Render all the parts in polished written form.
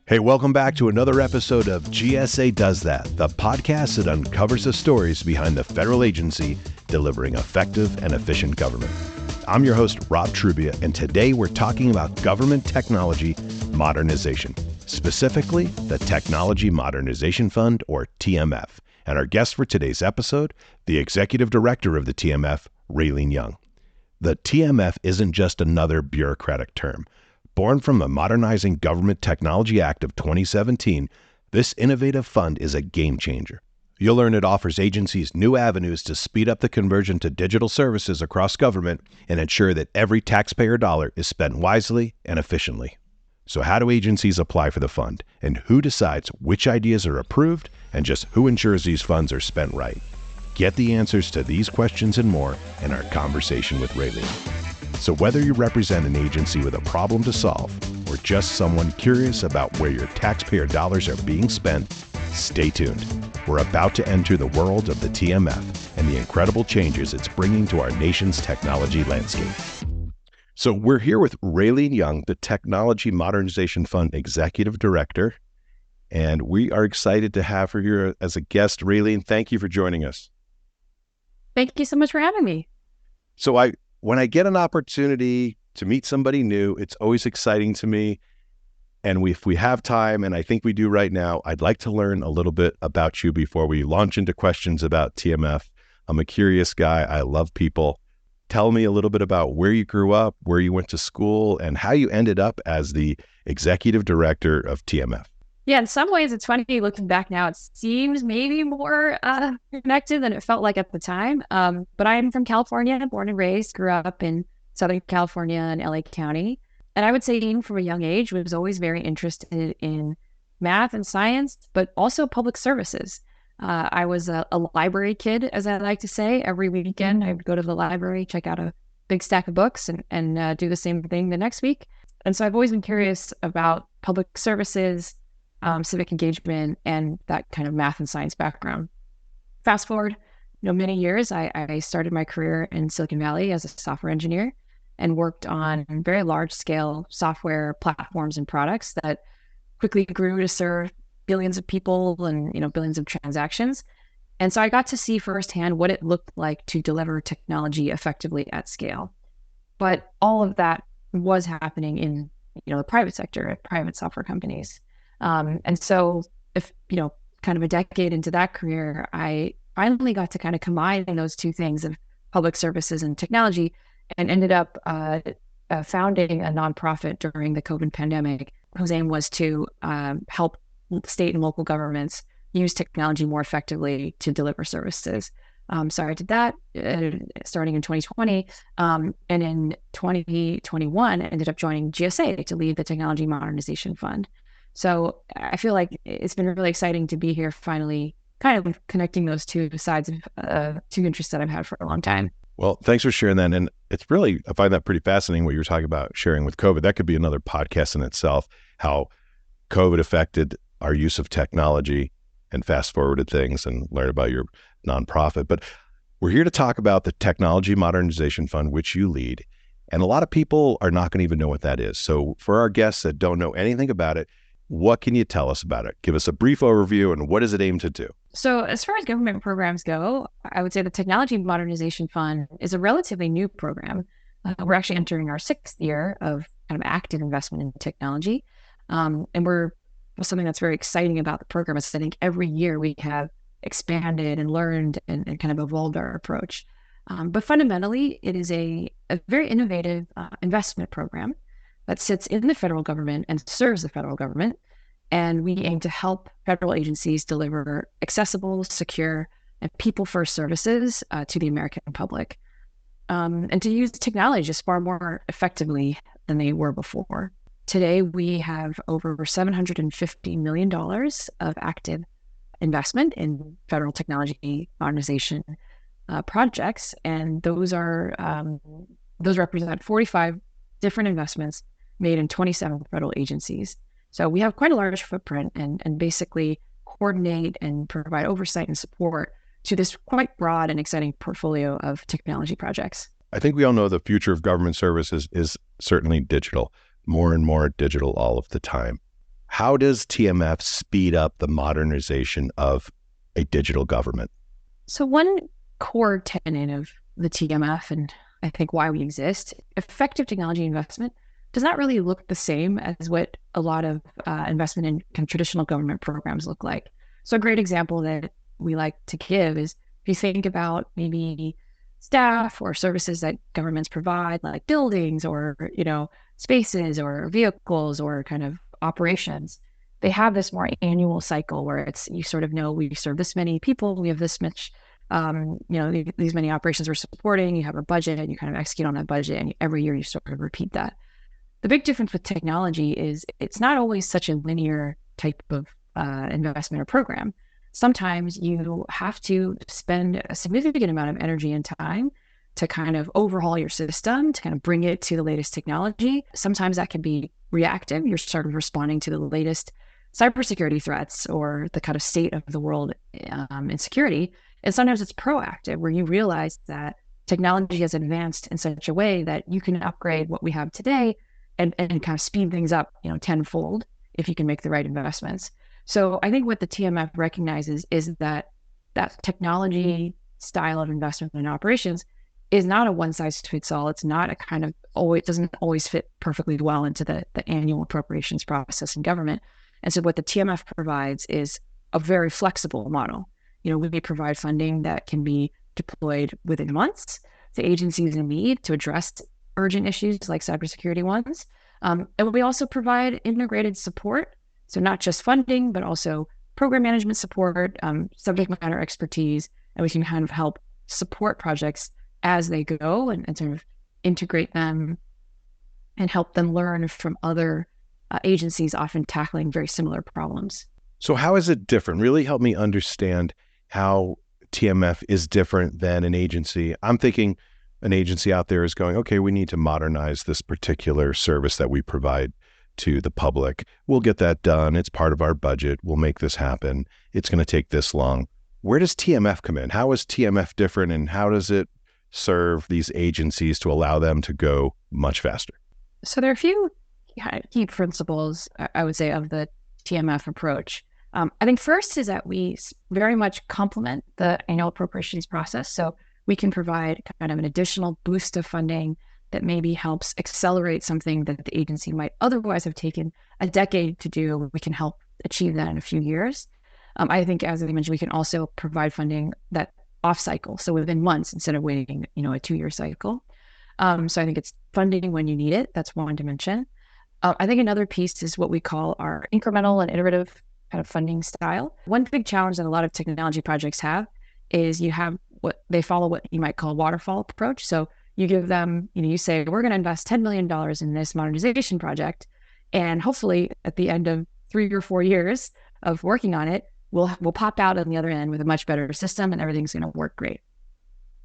Hey, welcome back to another episode of GSA Does That, the podcast that uncovers the stories behind the federal agency delivering effective and efficient government. I'm your host, Rob Trubia, and today we're talking about government technology modernization, specifically the Technology Modernization Fund, or TMF. And our guest for today's episode, the Executive Director of the TMF, Raylene Young. The TMF isn't just another bureaucratic term. Born from the Modernizing Government Technology Act of 2017, this innovative fund is a game changer. You'll learn it offers agencies new avenues to speed up the conversion to digital services across government and ensure that every taxpayer dollar is spent wisely and efficiently. So how do agencies apply for the fund, and who decides which ideas are approved, and just who ensures these funds are spent right? Get the answers to these questions and more in our conversation with Raylene. So whether you represent an agency with a problem to solve or just someone curious about where your taxpayer dollars are being spent, stay tuned. We're about to enter the world of the TMF and the incredible changes it's bringing to our nation's technology landscape. So we're here with Raylene Young, the Technology Modernization Fund Executive Director, and we are excited to have her here as a guest. Raylene, thank you for joining us. Thank you so much for having me. So when I get an opportunity to meet somebody new, it's always exciting to me. And if we have time, and I think we do right now, I'd like to learn a little bit about you before we launch into questions about TMF. I'm a curious guy. I love people. Tell me a little bit about where you grew up, where you went to school, and how you ended up as the executive director of TMF. Yeah, in some ways, it's funny looking back now. It seems maybe more connected than it felt like at the time. But I'm from California, born and raised, grew up in Southern California and LA County. And I would say even from a young age, was always very interested in math and science, but also public services. I was a library kid, as I like to say. Every weekend, I would go to the library, check out a big stack of books and do the same thing the next week. And so I've always been curious about public services, civic engagement, and that kind of math and science background. Fast forward, many years, I started my career in Silicon Valley as a software engineer and worked on very large scale software platforms and products that quickly grew to serve billions of people and billions of transactions. And so I got to see firsthand what it looked like to deliver technology effectively at scale. But all of that was happening in the private sector, at private software companies. And so if, kind of a decade into that career, I finally got to kind of combine those two things of public services and technology, and ended up founding a nonprofit during the COVID pandemic, whose aim was to help state and local governments use technology more effectively to deliver services. So I did that starting in 2020. And in 2021, I ended up joining GSA to lead the Technology Modernization Fund. So I feel like it's been really exciting to be here finally, kind of connecting those two sides of two interests that I've had for a long time. Well, thanks for sharing that. And it's really, I find that pretty fascinating what you were talking about sharing with COVID. That could be another podcast in itself, how COVID affected our use of technology and fast forwarded things and learn about your nonprofit. But we're here to talk about the Technology Modernization Fund, which you lead. And a lot of people are not going to even know what that is. So for our guests that don't know anything about it, what can you tell us about it? Give us a brief overview, and what does it aim to do? So as far as government programs go, I would say the Technology Modernization Fund is a relatively new program. We're actually entering our 6th year of kind of active investment in technology. And something that's very exciting about the program is I think every year we have expanded and learned and kind of evolved our approach. But fundamentally, it is a very innovative investment program that sits in the federal government and serves the federal government. And we aim to help federal agencies deliver accessible, secure, and people-first services to the American public, and to use technology just far more effectively than they were before. Today, we have over $750 million of active investment in federal technology modernization projects, and those represent 45 different investments made in 27 federal agencies. So we have quite a large footprint and basically coordinate and provide oversight and support to this quite broad and exciting portfolio of technology projects. I think we all know the future of government services is certainly digital, more and more digital all of the time. How does TMF speed up the modernization of a digital government? So one core tenet of the TMF, and I think why we exist, effective technology investment does not really look the same as what a lot of investment in kind of traditional government programs look like. So a great example that we like to give is if you think about maybe staff or services that governments provide, like buildings or spaces or vehicles or kind of operations. They have this more annual cycle where it's you sort of know we serve this many people, we have this much these many operations we're supporting, you have a budget and you kind of execute on that budget and every year you sort of repeat that. The big difference with technology is it's not always such a linear type of investment or program. Sometimes you have to spend a significant amount of energy and time to kind of overhaul your system, to kind of bring it to the latest technology. Sometimes that can be reactive. You're sort of responding to the latest cybersecurity threats or the kind of state of the world in security. And sometimes it's proactive, where you realize that technology has advanced in such a way that you can upgrade what we have today and kind of speed things up, tenfold if you can make the right investments. So I think what the TMF recognizes is that technology style of investment in operations is not a one size fits all. It's not a kind of always doesn't always fit perfectly well into the annual appropriations process in government. And so what the TMF provides is a very flexible model. We provide funding that can be deployed within months to agencies in need to address urgent issues like cybersecurity ones. And we also provide integrated support. So not just funding, but also program management support, subject matter expertise, and we can kind of help support projects as they go and sort of integrate them and help them learn from other agencies often tackling very similar problems. So how is it different? Really help me understand how TMF is different than an agency. I'm thinking an agency out there is going, okay, we need to modernize this particular service that we provide to the public. We'll get that done. It's part of our budget. We'll make this happen. It's going to take this long. Where does TMF come in? How is TMF different, and how does it serve these agencies to allow them to go much faster? So there are a few key principles, I would say, of the TMF approach. I think first is that we very much complement the annual appropriations process. So we can provide kind of an additional boost of funding that maybe helps accelerate something that the agency might otherwise have taken a decade to do. We can help achieve that in a few years. I think, as I mentioned, we can also provide funding that off cycle, so within months instead of waiting, a 2-year cycle. So I think it's funding when you need it. That's one dimension. I think another piece is what we call our incremental and iterative kind of funding style. One big challenge that a lot of technology projects have is they follow what you might call waterfall approach. So you give them, you say, we're going to invest $10 million in this modernization project. And hopefully at the end of 3 or 4 years of working on it, we'll pop out on the other end with a much better system and everything's going to work great.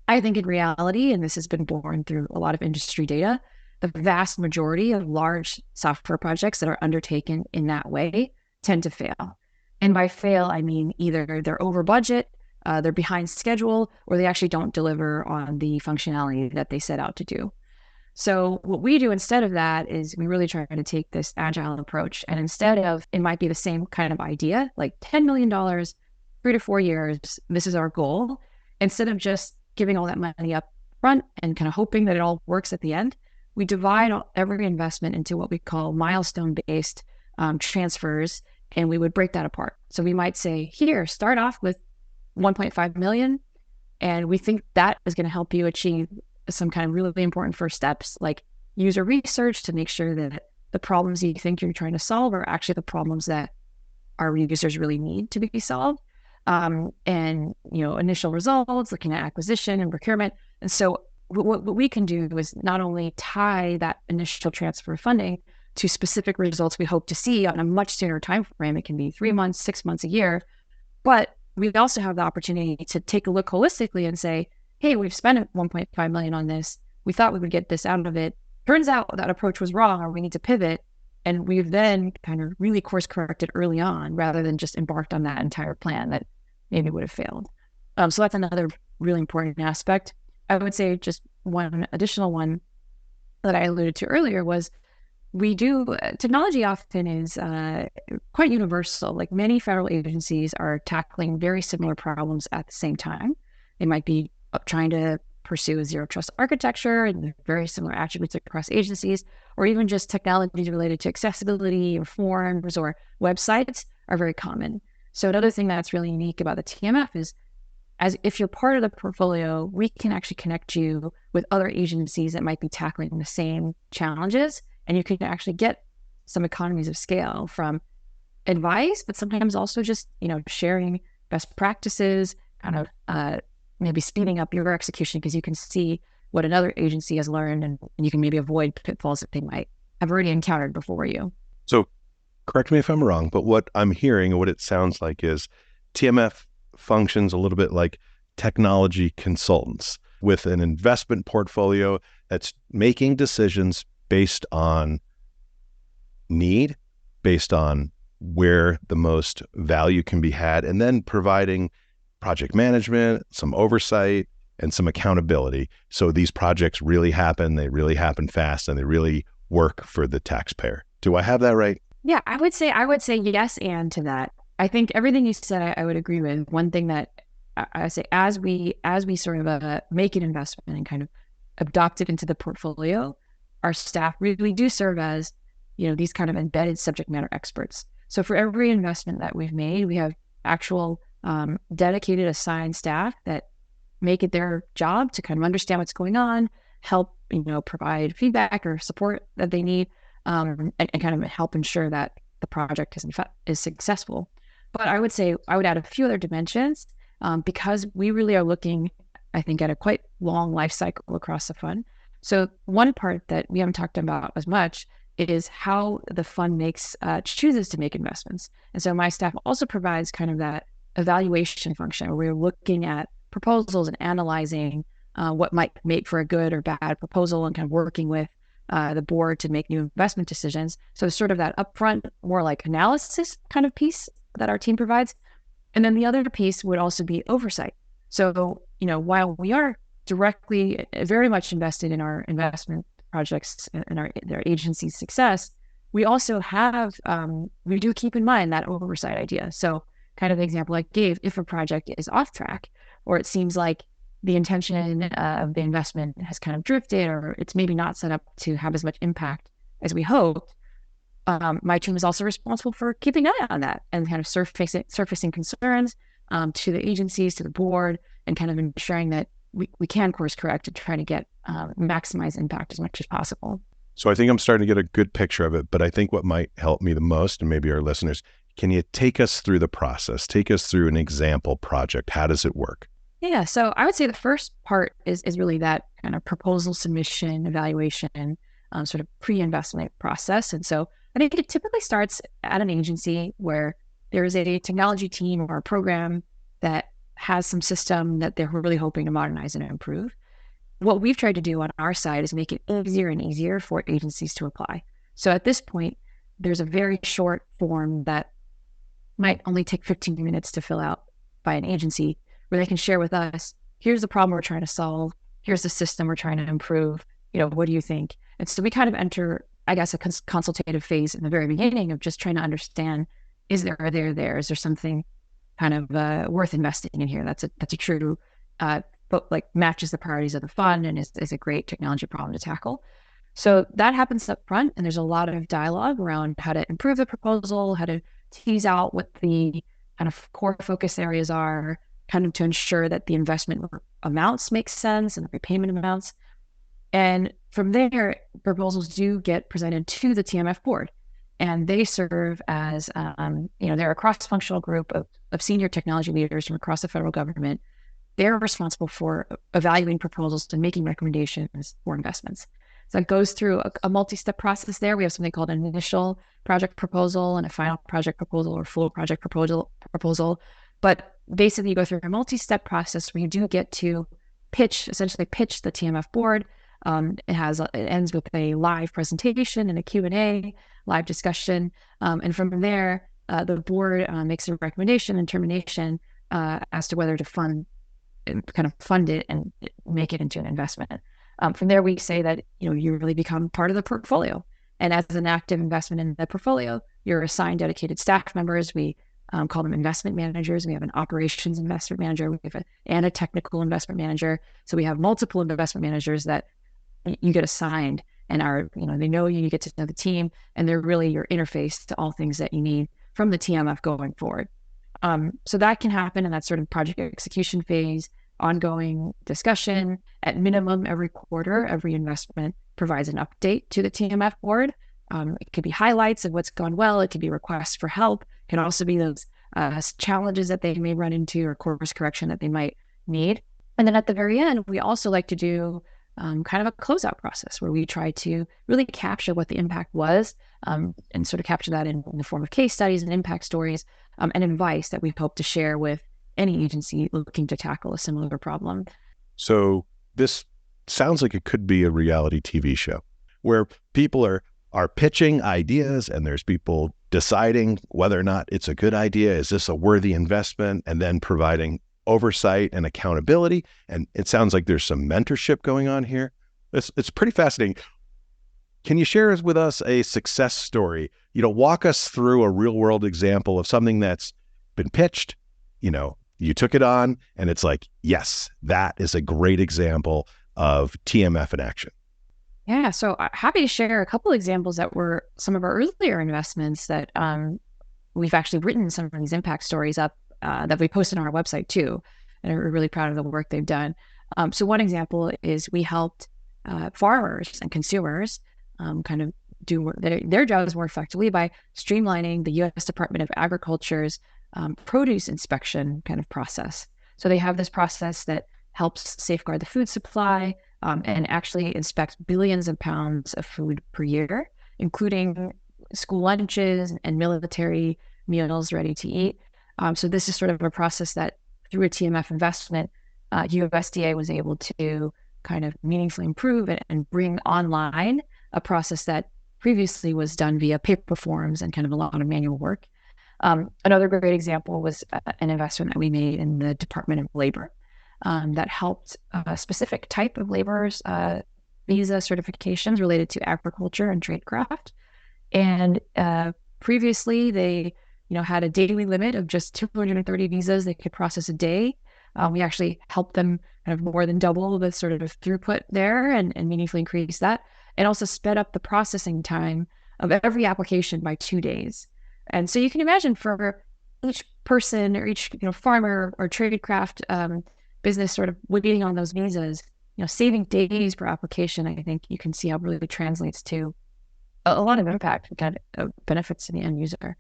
I think in reality, and this has been borne through a lot of industry data, the vast majority of large software projects that are undertaken in that way tend to fail. And by fail, I mean either they're over budget, they're behind schedule, or they actually don't deliver on the functionality that they set out to do. So what we do instead of that is we really try to take this agile approach. And instead of, it might be the same kind of idea, like $10 million, 3 to 4 years, this is our goal. Instead of just giving all that money up front and kind of hoping that it all works at the end, we divide every investment into what we call milestone-based transfers, and we would break that apart. So we might say, here, start off with 1.5 million, and we think that is going to help you achieve some kind of really important first steps, like user research to make sure that the problems you think you're trying to solve are actually the problems that our users really need to be solved. And, initial results, looking at acquisition and procurement. And so what we can do is not only tie that initial transfer of funding to specific results we hope to see on a much sooner time frame. It can be 3 months, 6 months, a year, but we also have the opportunity to take a look holistically and say, hey, we've spent 1.5 million on this. We thought we would get this out of it. Turns out that approach was wrong, or we need to pivot. And we've then kind of really course corrected early on rather than just embarked on that entire plan that maybe would have failed. So that's another really important aspect. I would say just one additional one that I alluded to earlier was we do, technology often is quite universal. Like many federal agencies are tackling very similar problems at the same time. They might be trying to pursue a zero trust architecture and very similar attributes across agencies, or even just technologies related to accessibility or forms or websites are very common. So another thing that's really unique about the TMF is, as if you're part of the portfolio, we can actually connect you with other agencies that might be tackling the same challenges, and you can actually get some economies of scale from advice, but sometimes also just, sharing best practices, kind of maybe speeding up your execution because you can see what another agency has learned, and you can maybe avoid pitfalls that they might have already encountered before you. So correct me if I'm wrong, but what I'm hearing and what it sounds like is TMF functions a little bit like technology consultants with an investment portfolio that's making decisions based on need, based on where the most value can be had, and then providing project management, some oversight, and some accountability. So these projects really happen, they really happen fast, and they really work for the taxpayer. Do I have that right? Yeah, I would say yes and to that. I think everything you said, I would agree with. One thing that I say, as we sort of make an investment and kind of adopt it into the portfolio, our staff really do serve as, these kind of embedded subject matter experts. So for every investment that we've made, we have actual dedicated assigned staff that make it their job to kind of understand what's going on, help, provide feedback or support that they need, and kind of help ensure that the project is successful. But I would add a few other dimensions, because we really are looking, I think, at a quite long life cycle across the fund. So one part that we haven't talked about as much is how the fund chooses to make investments. And so my staff also provides kind of that evaluation function where we're looking at proposals and analyzing what might make for a good or bad proposal, and kind of working with the board to make new investment decisions. So sort of that upfront, more like analysis kind of piece that our team provides. And then the other piece would also be oversight. So, while we are directly very much invested in our investment projects and their agency's success, we also have, we do keep in mind that oversight idea. So kind of the example I gave, if a project is off track, or it seems like the intention of the investment has kind of drifted, or it's maybe not set up to have as much impact as we hoped, my team is also responsible for keeping an eye on that and kind of surfacing concerns to the agencies, to the board, and kind of ensuring that we can course correct and try to get maximize impact as much as possible. So I think I'm starting to get a good picture of it, but I think what might help me the most, and maybe our listeners, can you take us through the process? Take us through an example project. How does it work? Yeah, so I would say the first part is really that kind of proposal submission, evaluation, sort of pre-investment process. And so I think it typically starts at an agency where there is a technology team or a program that has some system that they're really hoping to modernize and improve. What we've tried to do on our side is make it easier and easier for agencies to apply. So at this point, there's a very short form that might only take 15 minutes to fill out by an agency, where they can share with us, here's the problem we're trying to solve, here's the system we're trying to improve, what do you think? And so we kind of enter, I guess, a consultative phase in the very beginning of just trying to understand, is there something kind of worth investing in here that's a true, but like matches the priorities of the fund and is a great technology problem to tackle. So that happens up front, and there's a lot of dialogue around how to improve the proposal, how to tease out what the kind of core focus areas are, kind of to ensure that the investment amounts make sense and the repayment amounts. And from there, proposals do get presented to the TMF board, and they serve as, they're a cross-functional group of senior technology leaders from across the federal government. They're responsible for evaluating proposals and making recommendations for investments. So it goes through a multi-step process there. We have something called an initial project proposal and a final project proposal or full project proposal. But basically, you go through a multi-step process where you do get to essentially pitch the TMF board. It ends with a live presentation and a Q&A, live discussion. And from there, the board makes a recommendation and determination as to whether to fund it and make it into an investment. From there, we say that, you really become part of the portfolio. And as an active investment in the portfolio, you're assigned dedicated staff members. We call them investment managers. We have an operations investment manager, and a technical investment manager. So we have multiple investment managers that you get assigned and they know you get to know the team, and they're really your interface to all things that you need from the TMF going forward. So that can happen in that sort of project execution phase, ongoing discussion. At minimum, every quarter, every investment provides an update to the TMF board. It could be highlights of what's gone well. It could be requests for help. It can also be those challenges that they may run into or course correction that they might need. And then at the very end, we also like to do kind of a closeout process where we try to really capture what the impact was, and sort of capture that in the form of case studies and impact stories, and advice that we hope to share with any agency looking to tackle a similar problem. So this sounds like it could be a reality TV show where people are pitching ideas, and there's people deciding whether or not it's a good idea. Is this a worthy investment? And then providing oversight and accountability. And it sounds like there's some mentorship going on here. It's pretty fascinating. Can you share with us a success story? Walk us through a real world example of something that's been pitched, you took it on, and it's like, yes, that is a great example of TMF in action. Yeah, so happy to share a couple examples that were some of our earlier investments that we've actually written some of these impact stories up that we posted on our website too. And we're really proud of the work they've done. So one example is we helped farmers and consumers kind of do their jobs more effectively by streamlining the U.S. Department of Agriculture's produce inspection kind of process. So they have this process that helps safeguard the food supply and actually inspects billions of pounds of food per year, including school lunches and military meals ready to eat. So this is sort of a process that through a TMF investment, USDA was able to kind of meaningfully improve and bring online a process that previously was done via paper forms and kind of a lot of manual work. Another great example was an investment that we made in the Department of Labor that helped a specific type of laborers visa certifications related to agriculture and tradecraft. And previously, they had a daily limit of just 230 visas they could process a day. We actually helped them kind of more than double the sort of throughput there and meaningfully increase that, and also sped up the processing time of every application by 2 days. And so you can imagine for each person or each farmer or tradecraft business sort of waiting on those visas, saving days per application, I think you can see how it really translates to a lot of impact and kind of benefits to the end user.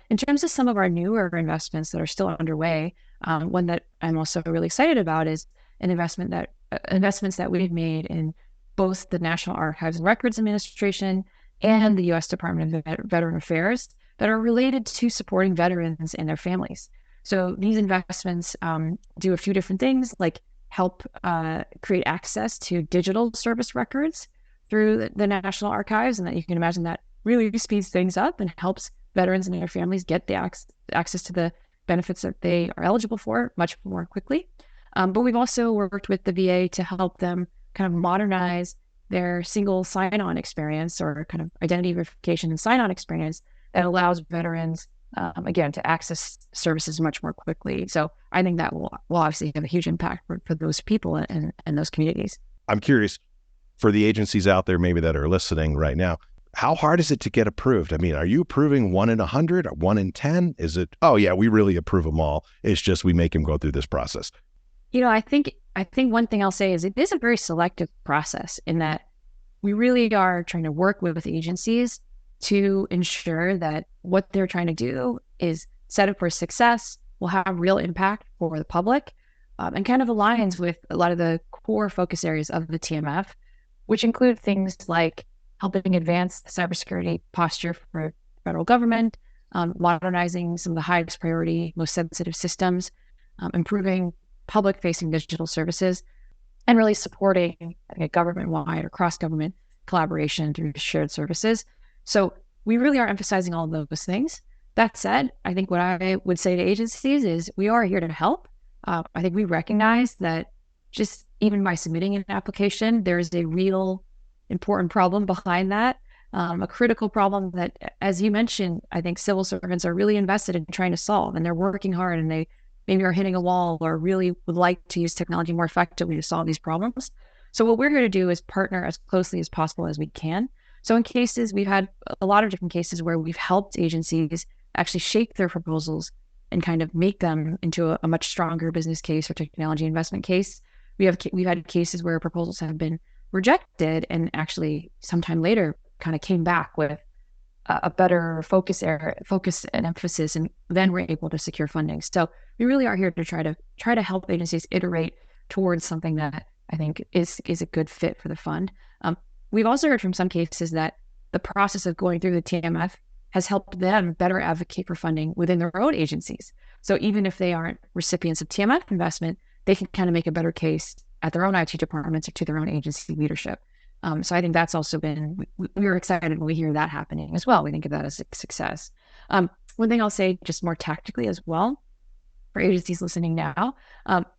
In terms of some of our newer investments that are still underway, one that I'm also really excited about is investments that we've made in both the National Archives and Records Administration and the U.S. Department of Veteran Affairs that are related to supporting veterans and their families. So these investments do a few different things, like help create access to digital service records through the National Archives, and that you can imagine that really speeds things up and helps veterans and their families get the access to the benefits that they are eligible for much more quickly. But we've also worked with the VA to help them kind of modernize their single sign-on experience, or kind of identity verification and sign-on experience that allows veterans, again, to access services much more quickly. So I think that will obviously have a huge impact for those people and those communities. I'm curious, for the agencies out there maybe that are listening right now, how hard is it to get approved? I mean, are you approving 1 in 100 or 1 in 10? Is it, oh yeah, we really approve them all. It's just we make them go through this process. I think one thing I'll say is it is a very selective process in that we really are trying to work with agencies to ensure that what they're trying to do is set up for success, will have real impact for the public, and kind of aligns with a lot of the core focus areas of the TMF, which include things like helping advance the cybersecurity posture for federal government, modernizing some of the highest priority, most sensitive systems, improving public-facing digital services, and really supporting a government-wide or cross-government collaboration through shared services. So we really are emphasizing all of those things. That said, I think what I would say to agencies is we are here to help. I think we recognize that just even by submitting an application, there is a real important problem behind that. a critical problem that, as you mentioned, I think civil servants are really invested in trying to solve, and they're working hard, and they maybe are hitting a wall or really would like to use technology more effectively to solve these problems. So what we're here to do is partner as closely as possible as we can. So in cases, we've had a lot of different cases where we've helped agencies actually shape their proposals and kind of make them into a much stronger business case or technology investment case. We've had cases where proposals have been rejected and actually sometime later kind of came back with a better focus and emphasis, and then we're able to secure funding. So we really are here to try to help agencies iterate towards something that I think is a good fit for the fund. We've also heard from some cases that the process of going through the TMF has helped them better advocate for funding within their own agencies. So even if they aren't recipients of TMF investment, they can kind of make a better case at their own IT departments or to their own agency leadership. So I think that's also been, we were excited when we hear that happening as well. We think of that as a success. One thing I'll say just more tactically as well, for agencies listening now,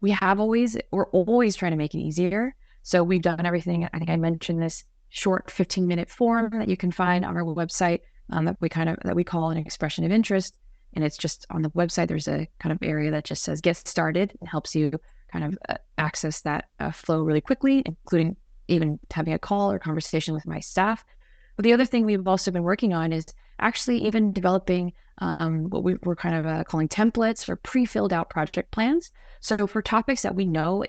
we're always trying to make it easier. So we've done everything. I think I mentioned this short 15-minute form that you can find on our website that we call an expression of interest. And it's just on the website, there's a kind of area that just says get started. It helps you kind of access that flow really quickly, including even having a call or conversation with my staff. But the other thing we've also been working on is actually even developing what we're kind of calling templates for pre-filled out project plans. So for topics that we know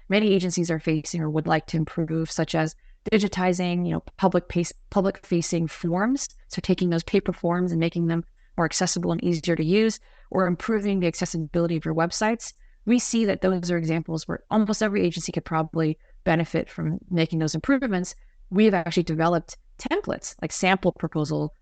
many agencies are facing or would like to improve, such as digitizing, public facing forms. So taking those paper forms and making them more accessible and easier to use, or improving the accessibility of your websites. We see that those are examples where almost every agency could probably benefit from making those improvements. We've actually developed templates like sample proposal,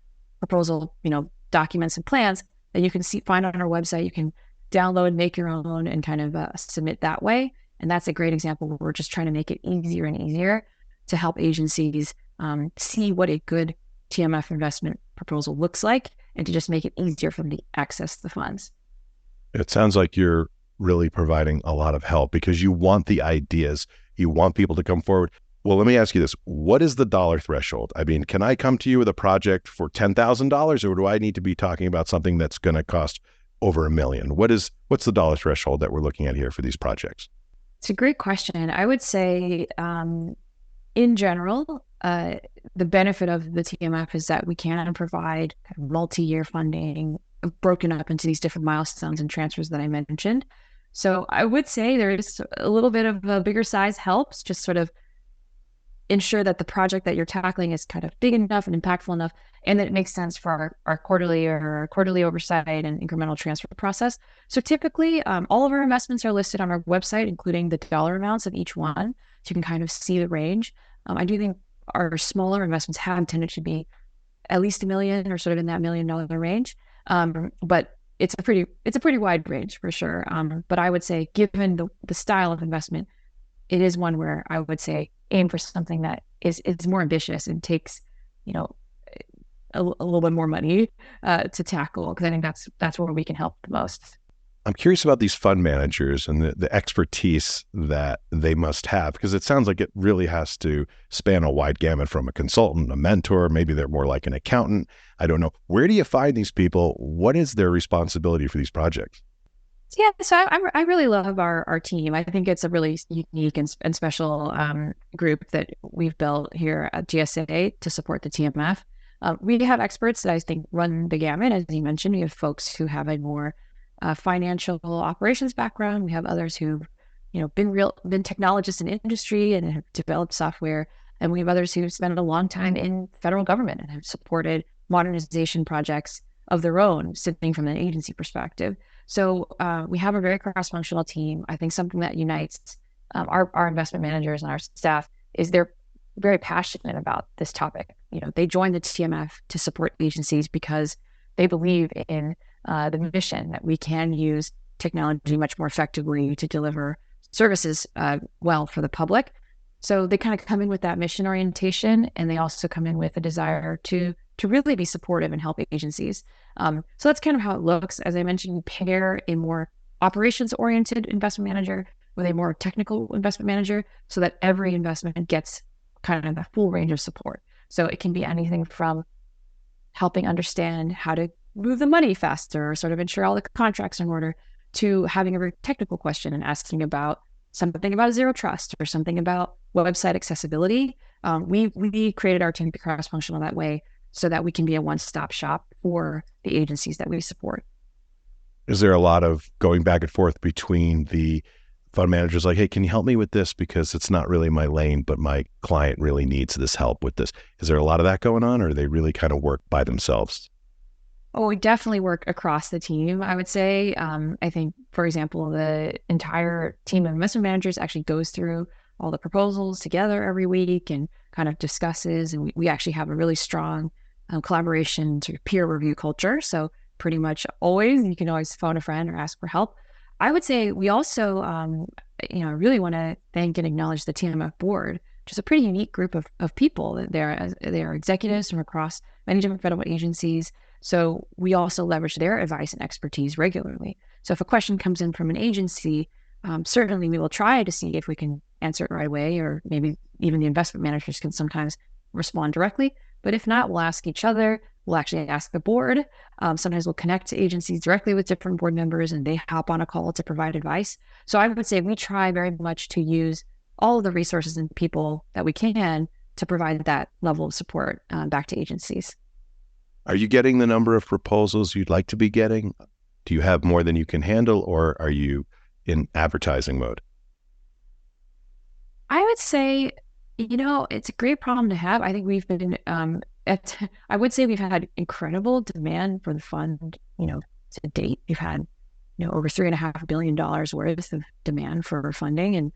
documents and plans that you can find on our website. You can download, make your own, and kind of submit that way. And that's a great example where we're just trying to make it easier and easier to help agencies see what a good TMF investment proposal looks like, and to just make it easier for them to access the funds. It sounds like you're really providing a lot of help because you want the ideas, you want people to come forward. Well, let me ask you this. What is the dollar threshold? I mean, can I come to you with a project for $10,000, or do I need to be talking about something that's going to cost over $1 million? What's the dollar threshold that we're looking at here for these projects? It's a great question. I would say, in general, the benefit of the TMF is that we can provide kind of multi-year funding broken up into these different milestones and transfers that I mentioned. So I would say there is a little bit of a bigger size helps, just sort of ensure that the project that you're tackling is kind of big enough and impactful enough, and that it makes sense for our quarterly oversight and incremental transfer process. So typically, all of our investments are listed on our website, including the dollar amounts of each one, so you can kind of see the range. I do think our smaller investments have tended to be at least $1 million or sort of in that $1 million range. But it's a pretty wide range for sure. But I would say, given the style of investment, it is one where I would say aim for something that is more ambitious and takes, a little bit more money to tackle, because I think that's where we can help the most. I'm curious about these fund managers and the expertise that they must have, because it sounds like it really has to span a wide gamut, from a consultant, a mentor, maybe they're more like an accountant. I don't know. Where do you find these people? What is their responsibility for these projects? Yeah, so I really love our team. I think it's a really unique and special group that we've built here at GSA to support the TMF. We have experts that I think run the gamut. As you mentioned, we have folks who have a more financial operations background. We have others who've been technologists in industry and have developed software, and we have others who've spent a long time in federal government and have supported modernization projects of their own, sitting from an agency perspective. So we have a very cross-functional team. I think something that unites our investment managers and our staff is they're very passionate about this topic. They join the TMF to support agencies because they believe in the mission that we can use technology much more effectively to deliver services well for the public. So they kind of come in with that mission orientation, and they also come in with a desire to really be supportive and help agencies. So that's kind of how it looks. As I mentioned, we pair a more operations-oriented investment manager with a more technical investment manager so that every investment gets kind of the full range of support. So it can be anything from helping understand how to move the money faster, or sort of ensure all the contracts are in order, to having a very technical question and asking about something about zero trust or something about website accessibility. We created our team to be cross-functional that way so that we can be a one-stop shop for the agencies that we support. Is there a lot of going back and forth between the fund managers like, hey, can you help me with this? Because it's not really my lane, but my client really needs this help with this. Is there a lot of that going on, or do they really kind of work by themselves? Oh, we definitely work across the team, I would say. I think, for example, the entire team of investment managers actually goes through all the proposals together every week and kind of discusses. And we actually have a really strong collaboration sort of peer review culture. So pretty much always, you can always phone a friend or ask for help. I would say we also, really want to thank and acknowledge the TMF board, which is a pretty unique group of people. They are executives from across many different federal agencies. So we also leverage their advice and expertise regularly. So if a question comes in from an agency, certainly we will try to see if we can answer it right away, or maybe even the investment managers can sometimes respond directly. But if not, we'll ask each other. We'll actually ask the board. Sometimes we'll connect to agencies directly with different board members, and they hop on a call to provide advice. So I would say we try very much to use all of the resources and people that we can to provide that level of support back to agencies. Are you getting the number of proposals you'd like to be getting? Do you have more than you can handle, or are you in advertising mode? I would say, it's a great problem to have. I think we've been I would say we've had incredible demand for the fund, to date. We've had, over $3.5 billion worth of demand for funding and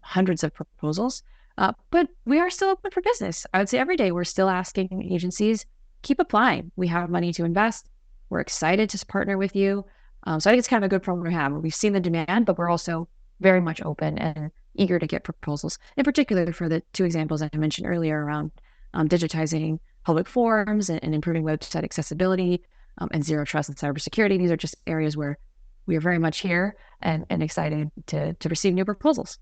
hundreds of proposals. But we are still open for business. I would say every day we're still asking agencies, keep applying. We have money to invest. We're excited to partner with you. So I think it's kind of a good problem to have. We've seen the demand, but we're also very much open and eager to get proposals, in particular for the two examples I mentioned earlier around digitizing public forums and improving website accessibility and zero trust and cybersecurity. These are just areas where we are very much here and excited to receive new proposals.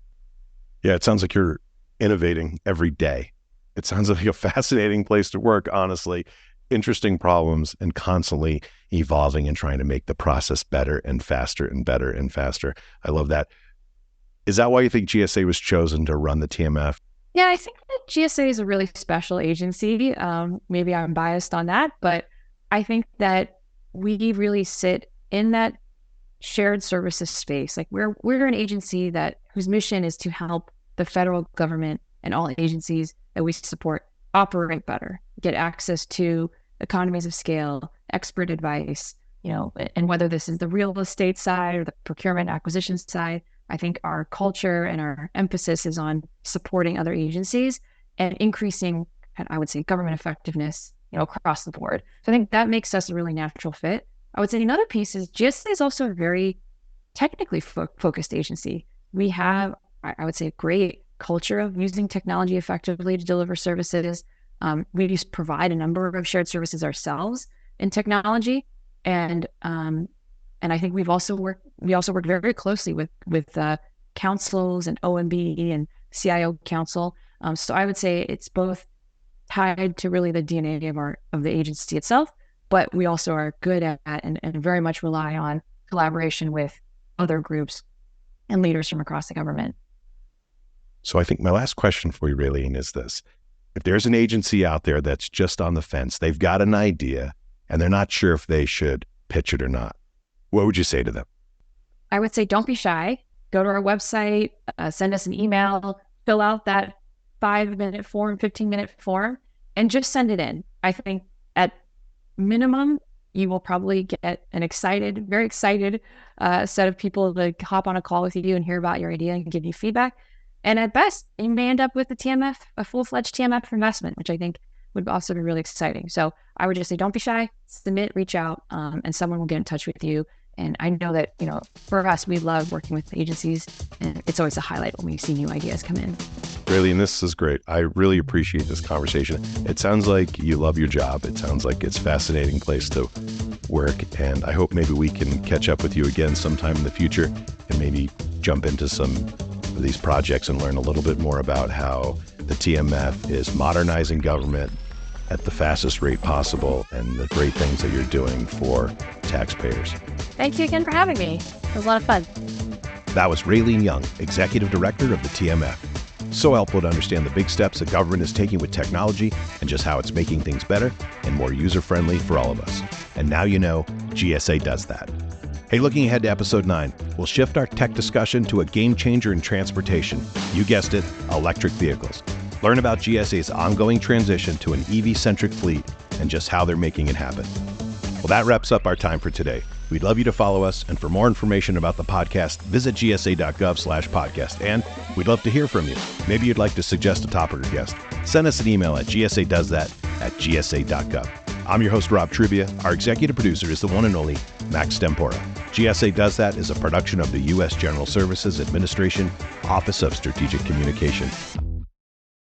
Yeah, it sounds like you're innovating every day. It sounds like a fascinating place to work, honestly. Interesting problems and constantly evolving and trying to make the process better and faster and better and faster. I love that. Is that why you think GSA was chosen to run the TMF? Yeah, I think that GSA is a really special agency. Maybe I'm biased on that, but I think that we really sit in that shared services space. Like we're an agency whose mission is to help the federal government and all agencies that we support operate better, get access to economies of scale, expert advice, and whether this is the real estate side or the procurement acquisition side. I think our culture and our emphasis is on supporting other agencies and increasing, I would say, government effectiveness, across the board. So I think that makes us a really natural fit. I would say another piece is GSA is also a very technically focused agency. We have, I would say, a great culture of using technology effectively to deliver services. We just provide a number of shared services ourselves in technology, and I think we also work very, very closely with councils and OMB and CIO council. So I would say it's both tied to really the DNA of the agency itself, but we also are good at and very much rely on collaboration with other groups and leaders from across the government. So I think my last question for you, Raylene, is this. If there's an agency out there that's just on the fence, they've got an idea and they're not sure if they should pitch it or not, what would you say to them? I would say don't be shy. Go to our website, send us an email, fill out that 5-minute form, 15-minute form, and just send it in. I think at minimum, you will probably get an excited, very excited set of people to hop on a call with you and hear about your idea and give you feedback. And at best, you may end up with a full-fledged TMF investment, which I think would also be really exciting. So I would just say, don't be shy, submit, reach out, and someone will get in touch with you. And I know that, for us, we love working with agencies, and it's always a highlight when we see new ideas come in. Raylene, this is great. I really appreciate this conversation. It sounds like you love your job. It sounds like it's a fascinating place to work. And I hope maybe we can catch up with you again sometime in the future and maybe jump into some of these projects and learn a little bit more about how the TMF is modernizing government at the fastest rate possible and the great things that you're doing for taxpayers. Thank you again for having me. It was a lot of fun. That was Raylene Young, Executive Director of the TMF. So helpful to understand the big steps the government is taking with technology and just how it's making things better and more user-friendly for all of us. And now you know GSA does that. Hey, looking ahead to episode 9, we'll shift our tech discussion to a game changer in transportation. You guessed it, electric vehicles. Learn about GSA's ongoing transition to an EV-centric fleet and just how they're making it happen. Well, that wraps up our time for today. We'd love you to follow us, and for more information about the podcast, visit gsa.gov/podcast. And we'd love to hear from you. Maybe you'd like to suggest a topic or guest. Send us an email at gsadoesthat@gsa.gov. I'm your host, Rob Trubia. Our executive producer is the one and only Max Tempora. GSA Does That is a production of the U.S. General Services Administration, Office of Strategic Communication.